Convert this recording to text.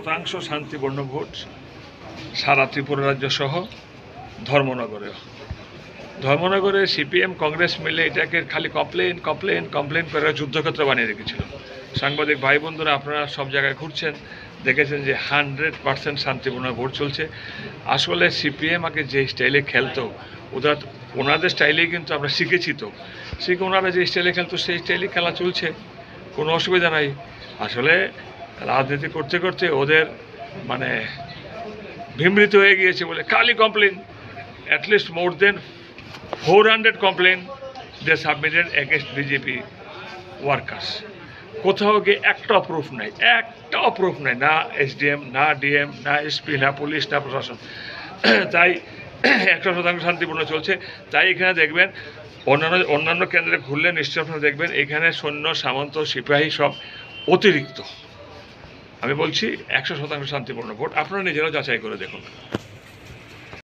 100% শান্তিপূর্ণ ভোট সারা ত্রিপুরা রাজ্য সহ ধর্মনগরে সিপিএম কংগ্রেস মিলে এটাকে খালি কমপ্লেন করে যুদ্ধক্ষেত্র বানিয়ে রেখেছিল। সাংবাদিক ভাই বন্ধুরা, আপনারা সব জায়গায় ঘুরছেন, দেখেছেন যে 100% শান্তিপূর্ণ ভোট চলছে। আসলে সিপিএম আগে যে স্টাইলে খেলতো, ওনাদের স্টাইলেই কিন্তু আমরা শিখেছি, শিখে ওনারা যে স্টাইলে খেলতো সেই স্টাইলেই খেলা চলছে, কোনো অসুবিধা নাই। আসলে রাজনীতি করতে করতে ওদের মানে বিমৃত হয়ে গিয়েছে বলে খালি কমপ্লেন। অ্যাটলিস্ট মোর দেন 400 কমপ্লেন দে সাবমিটেড এগেনস্ট বিজেপি ওয়ার্কার্স। কোথাও গিয়ে একটাও প্রুফ নাই, না এসডিএম, না ডিএম, না এসপি, না পুলিশ, না প্রশাসন। তাই 100% শান্তিপূর্ণ চলছে। তাই এখানে দেখবেন অন্যান্য কেন্দ্রে ঘুরলে নিশ্চয় আপনারা দেখবেন এখানে সৈন্য, সামন্ত, সিপাহী সব অতিরিক্ত। আমি বলছি 100% শান্তিপূর্ণ ভোট, আপনারা নিজেরাও যাচাই করে দেখুন।